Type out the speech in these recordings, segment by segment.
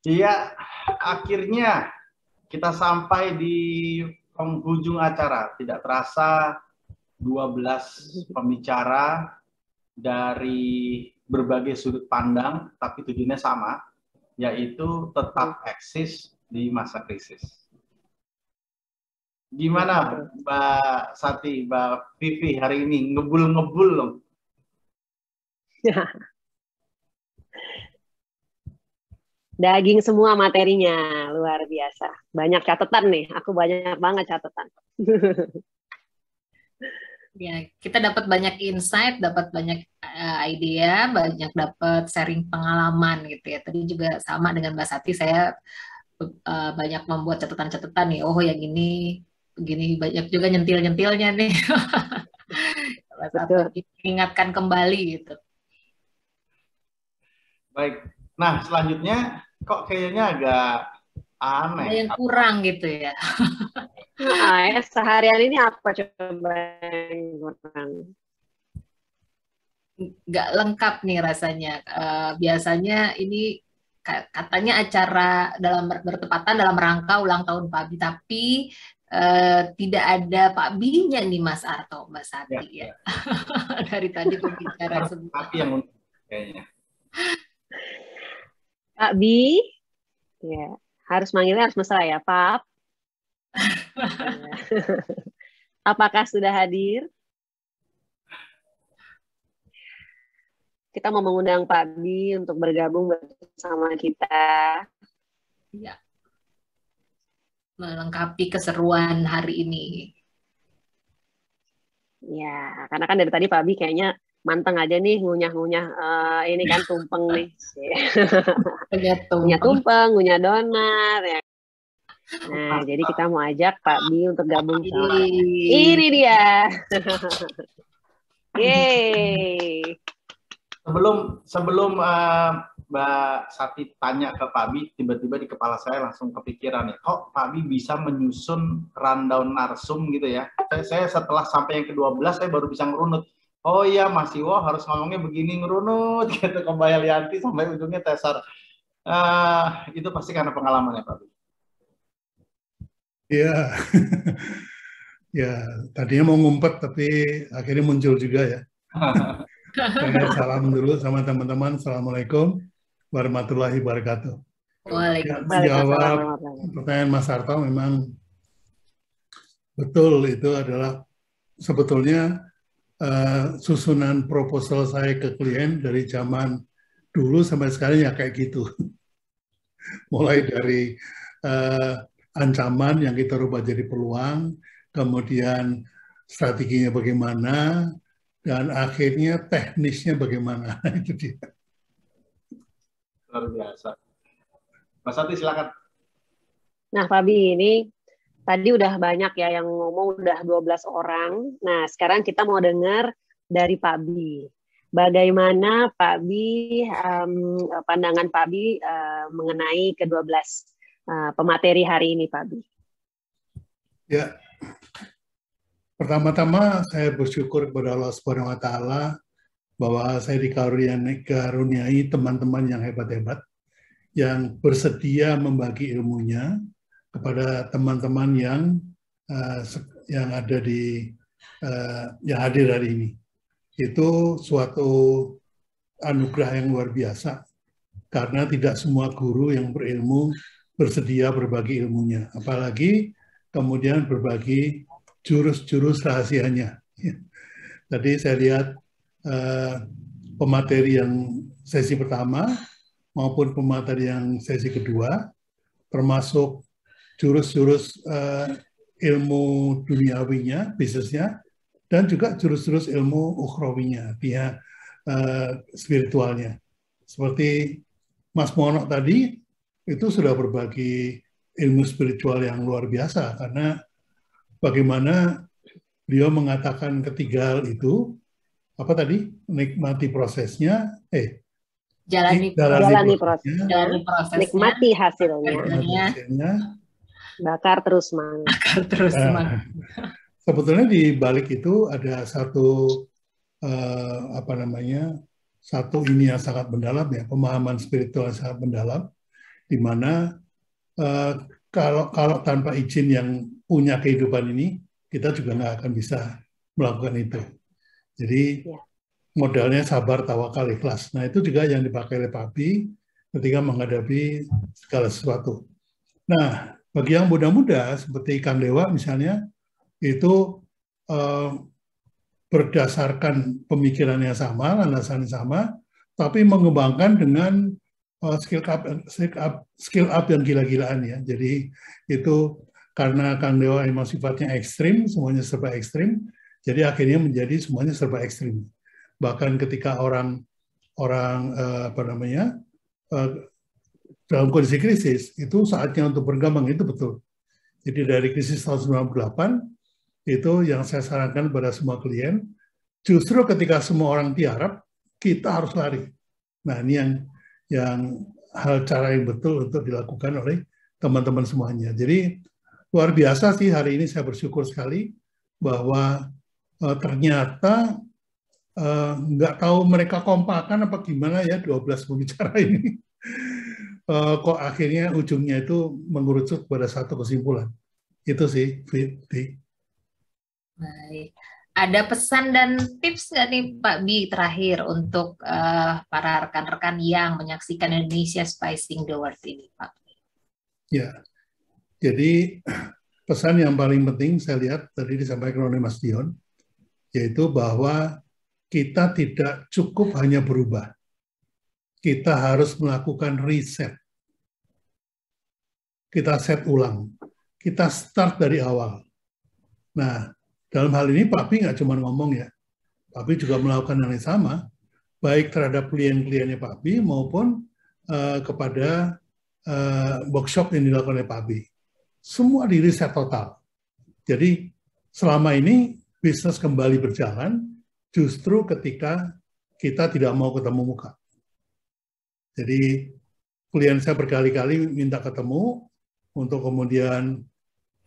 Iya, akhirnya kita sampai di penghujung acara. Tidak terasa 12 pembicara dari berbagai sudut pandang, tapi tujuannya sama, yaitu tetap eksis di masa krisis. Gimana Mbak Sati, Mbak Vivi hari ini? Ngebul-ngebul loh. Daging semua materinya, luar biasa. Banyak catatan nih, aku banyak banget catatan. Ya, kita dapat banyak insight, dapat banyak idea, banyak dapat sharing pengalaman gitu ya. Tadi juga sama dengan Mbak Sati, saya banyak membuat catatan-catatan nih. Oh, yang ini begini, banyak juga nyentil-nyentilnya nih. Mengingatkan kembali gitu. Baik. Nah, selanjutnya kok kayaknya agak aneh. Ada yang kurang gitu ya. Nah, seharian ini apa coba yang kurang? Nggak lengkap nih rasanya. Biasanya ini katanya acara bertepatan dalam rangka ulang tahun Pak Bi, tapi tidak ada Pak Bi-nya nih Mas Arto, Mbak Sati ya. Dari tadi pembicara semua. Tapi yang unik kayaknya. Pak Bi, ya harus manggilnya harus mesra ya, Pap. Apakah sudah hadir? Kita mau mengundang Pak Bi untuk bergabung bersama kita. Ya. Melengkapi keseruan hari ini. Ya, karena kan dari tadi Pak Bi kayaknya manteng aja nih ngunyah-ngunyah ini kan tumpeng nih. Ngunyah tumpeng, ngunyah donat ya. Nah, jadi kita mau ajak Pak Bi untuk gabung sama. Ini dia. Yeay. Sebelum Mbak Sati tanya ke Pak Bi, tiba-tiba di kepala saya langsung kepikiran nih, kok Pak Bi bisa menyusun rundown narsum gitu ya. Saya setelah sampai yang ke-12 saya baru bisa ngerunut. Oh iya, Mas Iwo harus ngomongnya begini, ngerunut gitu ke Mbak Elianti sampai ujungnya tesar. Itu pasti karena pengalaman ya Pak Bi. Iya. Ya, tadinya mau ngumpet tapi akhirnya muncul juga ya. Saya salam dulu sama teman-teman. Assalamualaikum warahmatullahi wabarakatuh. Menjawab pertanyaan Mas Arto, memang betul itu adalah sebetulnya susunan proposal saya ke klien dari zaman dulu sampai sekarang ya kayak gitu. Mulai dari ancaman yang kita rubah jadi peluang, kemudian strateginya bagaimana, dan akhirnya teknisnya bagaimana. Itu dia. Luar biasa. Mas Sati silakan. Nah, Pak Bi, ini tadi udah banyak ya yang ngomong, udah 12 orang. Nah, sekarang kita mau dengar dari Pak Bi. Bagaimana Pak Bi, pandangan Pak Bi mengenai ke-12 pemateri hari ini, Pak Bi? Ya, pertama-tama saya bersyukur kepada Allah Subhanahu wa Ta'ala bahwa saya dikaruniai teman-teman yang hebat-hebat yang bersedia membagi ilmunya kepada teman-teman yang ada yang hadir hari ini. Itu suatu anugerah yang luar biasa karena tidak semua guru yang berilmu bersedia berbagi ilmunya, apalagi kemudian berbagi jurus-jurus rahasianya. Tadi saya lihat pemateri yang sesi pertama maupun pemateri yang sesi kedua, termasuk jurus-jurus ilmu duniawinya, bisnisnya, dan juga jurus-jurus ilmu ukhrawinya, pihak spiritualnya. Seperti Mas Mono tadi, itu sudah berbagi ilmu spiritual yang luar biasa, karena bagaimana beliau mengatakan ketiga hal itu, apa tadi? Nikmati prosesnya, jalani prosesnya, nikmati hasilnya, bakar terus semangat. Sebetulnya di balik itu ada satu satu ini yang sangat mendalam ya, pemahaman spiritual yang sangat mendalam, di mana kalau tanpa izin yang punya kehidupan ini, kita juga nggak akan bisa melakukan itu. Jadi modalnya sabar, tawakal, ikhlas. Nah itu juga yang dipakai oleh Pak Abi ketika menghadapi segala sesuatu. Nah bagi yang muda-muda seperti Kang Dewa misalnya, itu berdasarkan pemikiran yang sama, landasan yang sama, tapi mengembangkan dengan skill up yang gila-gilaan ya. Jadi itu karena Kang Dewa emang sifatnya ekstrim, semuanya serba ekstrim, jadi akhirnya menjadi semuanya serba ekstrim. Bahkan ketika orang dalam kondisi krisis, itu saatnya untuk berkembang, itu betul. Jadi dari krisis tahun 98, itu yang saya sarankan pada semua klien, justru ketika semua orang tiarap, kita harus lari. Nah ini yang cara yang betul untuk dilakukan oleh teman-teman semuanya. Jadi luar biasa sih hari ini, saya bersyukur sekali bahwa ternyata nggak tahu mereka kompakan apa gimana ya 12 pembicara ini. Kok akhirnya ujungnya itu mengerucut pada satu kesimpulan. Itu sih, Fi. Baik. Ada pesan dan tips nggak nih Pak Bi terakhir untuk para rekan-rekan yang menyaksikan Indonesia Spicing the World ini, Pak? Ya, jadi pesan yang paling penting saya lihat tadi disampaikan oleh Mas Dion, yaitu bahwa kita tidak cukup hanya berubah. Kita harus melakukan riset. Kita set ulang. Kita start dari awal. Nah, dalam hal ini Pak Bi nggak cuma ngomong ya. Pak Bi juga melakukan hal yang sama, baik terhadap klien-kliennya Pak Bi maupun kepada workshop yang dilakukan oleh Pak Bi. Semua di riset total. Jadi selama ini bisnis kembali berjalan justru ketika kita tidak mau ketemu muka. Jadi klien saya berkali-kali minta ketemu untuk kemudian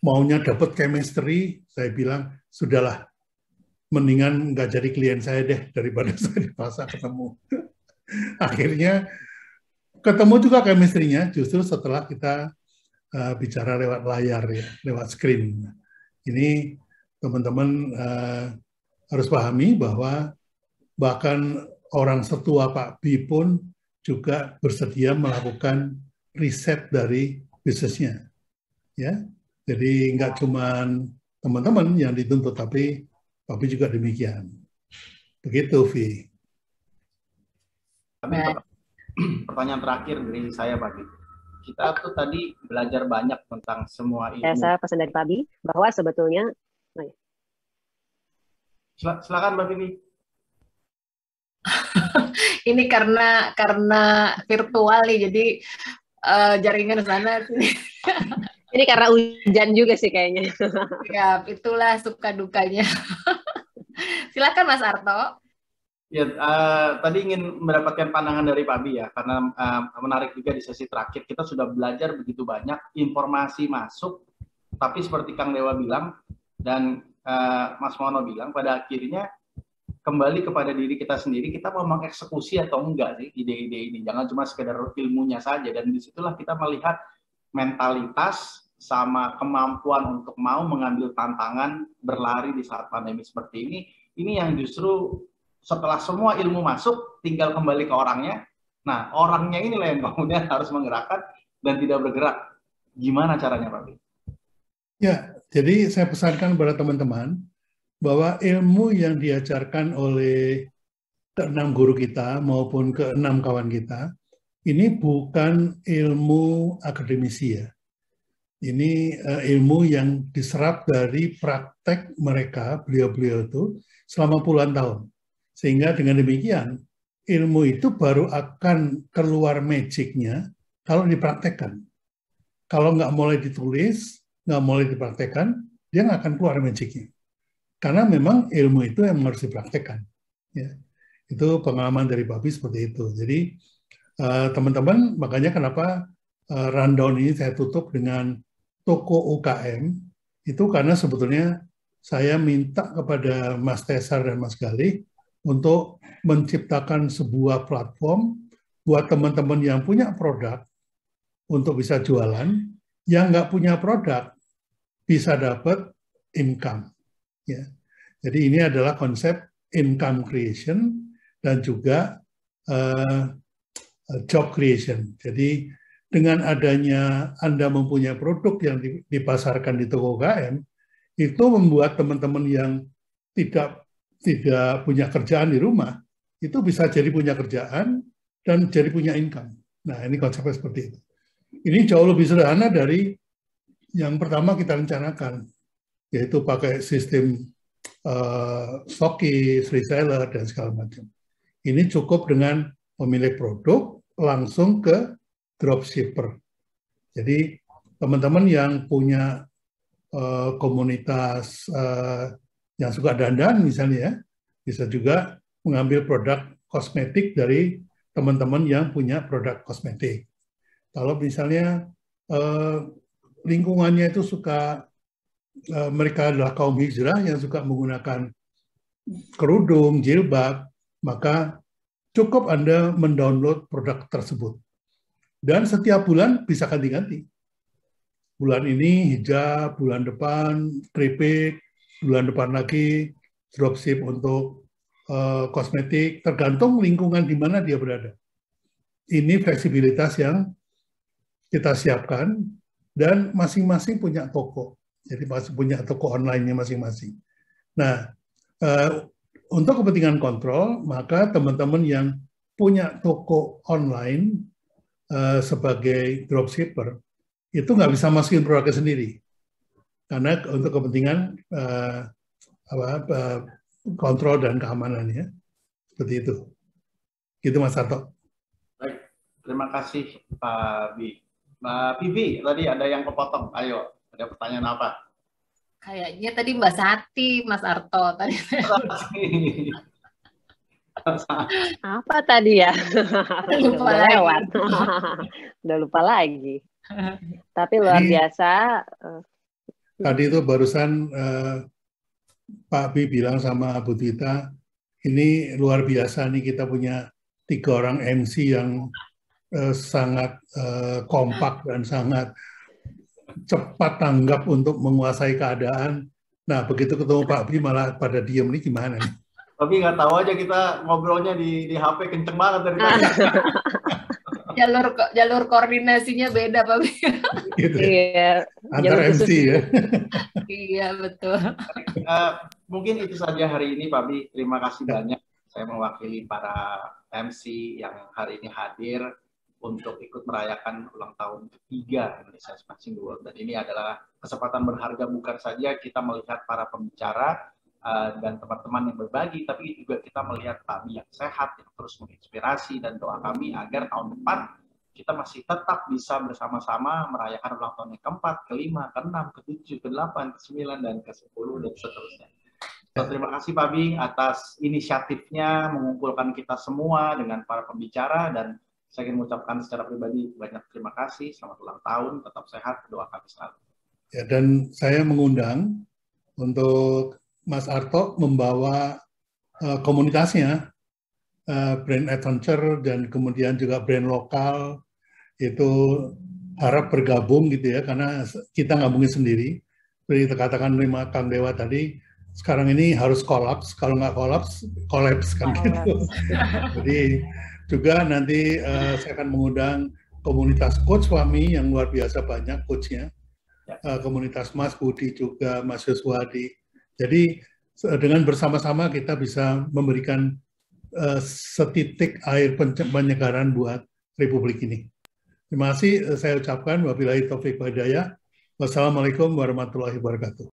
maunya dapat chemistry, saya bilang sudahlah, mendingan nggak jadi klien saya deh daripada saya dipaksa ketemu. Akhirnya ketemu juga chemistry-nya justru setelah kita bicara lewat layar ya, lewat screen. Ini teman-teman harus pahami bahwa bahkan orang setua Pak Bi pun juga bersedia melakukan riset dari bisnisnya. Ya, jadi nggak cuma teman-teman yang dituntut, tapi Pak Bi juga demikian. Begitu, Vi. Pertanyaan terakhir dari saya, Pak Bi. Kita tuh tadi belajar banyak tentang semua ilmu. Saya pesan dari Pak Bi bahwa sebetulnya, silakan Mbak Bibi. Ini karena virtual nih, jadi jaringan sana sini. Ini karena hujan juga sih kayaknya. Ya, itulah suka dukanya. Silakan Mas Arto. Ya, tadi ingin mendapatkan pandangan dari Pak Bi ya, karena menarik juga di sesi terakhir kita sudah belajar begitu banyak, informasi masuk, tapi seperti Kang Dewa bilang dan Mas Mono bilang, pada akhirnya kembali kepada diri kita sendiri, kita mau mengeksekusi atau enggak sih ide-ide ini. Jangan cuma sekedar ilmunya saja, dan disitulah kita melihat mentalitas sama kemampuan untuk mau mengambil tantangan berlari di saat pandemi seperti ini. Ini yang justru setelah semua ilmu masuk, tinggal kembali ke orangnya. Nah, orangnya inilah yang kemudian harus menggerakkan dan tidak bergerak. Gimana caranya, Pak Bi? Ya, jadi saya pesankan kepada teman-teman bahwa ilmu yang diajarkan oleh ke-6 guru kita maupun ke-6 kawan kita, ini bukan ilmu akademisi ya. Ini ilmu yang diserap dari praktek mereka, beliau-beliau itu, selama puluhan tahun. Sehingga dengan demikian, ilmu itu baru akan keluar magicnya kalau dipraktekkan. Kalau nggak mulai ditulis, nggak mulai dipraktekkan, dia nggak akan keluar magicnya. Karena memang ilmu itu yang harus dipraktekkan. Ya. Itu pengalaman dari Pak Bi seperti itu. Jadi teman-teman, makanya kenapa rundown ini saya tutup dengan toko UKM, itu karena sebetulnya saya minta kepada Mas Tesar dan Mas Galih untuk menciptakan sebuah platform buat teman-teman yang punya produk, untuk bisa jualan, yang nggak punya produk bisa dapat income. Ya. Jadi ini adalah konsep income creation dan juga job creation. Jadi dengan adanya Anda mempunyai produk yang dipasarkan di toko UKM, itu membuat teman-teman yang tidak punya kerjaan di rumah, itu bisa jadi punya kerjaan dan jadi punya income. Nah, ini konsepnya seperti itu. Ini jauh lebih sederhana dari yang pertama kita rencanakan, yaitu pakai sistem stokis, reseller, dan segala macam. Ini cukup dengan pemilik produk langsung ke dropshipper. Jadi teman-teman yang punya komunitas yang suka dandan misalnya ya, bisa juga mengambil produk kosmetik dari teman-teman yang punya produk kosmetik. Kalau misalnya lingkungannya itu suka, mereka adalah kaum hijrah yang suka menggunakan kerudung, jilbab, maka cukup Anda mendownload produk tersebut. Dan setiap bulan bisa ganti-ganti. Bulan ini hijab, bulan depan keripik, bulan depan lagi dropship untuk kosmetik, tergantung lingkungan di mana dia berada. Ini fleksibilitas yang kita siapkan dan masing-masing punya toko. Jadi masih punya toko online-nya masing-masing. Nah, untuk kepentingan kontrol, maka teman-teman yang punya toko online sebagai dropshipper, itu nggak bisa masukin produknya sendiri. Karena untuk kepentingan kontrol dan keamanannya. Seperti itu. Gitu Mas Sarto. Baik, terima kasih Pak Bi. Mbak Pivi, tadi ada yang kepotong. Ayo, ada pertanyaan apa? Kayaknya tadi Mbak Sati, Mas Arto tadi. Apa tadi ya? Lupa Udah lagi. lewat. Udah lupa lagi. Tapi luar biasa. Tadi itu barusan Pak Bi bilang sama Bu Tita, ini luar biasa nih kita punya 3 orang MC yang sangat kompak dan sangat cepat tanggap untuk menguasai keadaan. Nah, begitu ketemu Pak Bi malah pada diem nih gimana nih? Tapi nggak tahu aja kita ngobrolnya di HP kenceng banget dari tadi. Jalur koordinasinya beda Pak Bi. Gitu ya? Iya. Antar MC ya. Iya betul. Mungkin itu saja hari ini Pak Bi. Terima kasih banyak. Saya mewakili para MC yang hari ini hadir untuk ikut merayakan ulang tahun ketiga Indonesia Smashing the World. Dan ini adalah kesempatan berharga bukan saja kita melihat para pembicara dan teman-teman yang berbagi, tapi juga kita melihat Pak Bi yang sehat, yang terus menginspirasi, dan doa kami agar tahun depan kita masih tetap bisa bersama-sama merayakan ulang tahun yang keempat, kelima, keenam, ketujuh, ke-8, ke-9, dan ke-10, dan seterusnya. So, terima kasih Pak Bi atas inisiatifnya mengumpulkan kita semua dengan para pembicara, dan saya ingin mengucapkan secara pribadi banyak terima kasih, selamat ulang tahun, tetap sehat, doa kami selalu. Ya, dan saya mengundang untuk Mas Arto membawa komunitasnya, brand adventure dan kemudian juga brand lokal, itu harap bergabung gitu ya, karena kita nggak mungkin sendiri. Seperti katakan Kang Dewa tadi, sekarang ini harus kolaps, kalau nggak kolaps kan gitu. Jadi juga nanti saya akan mengundang komunitas coach Wami yang luar biasa banyak coachnya, komunitas Mas Budi juga, Mas Yuswadi. Jadi dengan bersama-sama kita bisa memberikan setitik air penyegaran buat Republik ini. Terima kasih saya ucapkan. Wabillahi taufiq wal hidayah. Wassalamualaikum warahmatullahi wabarakatuh.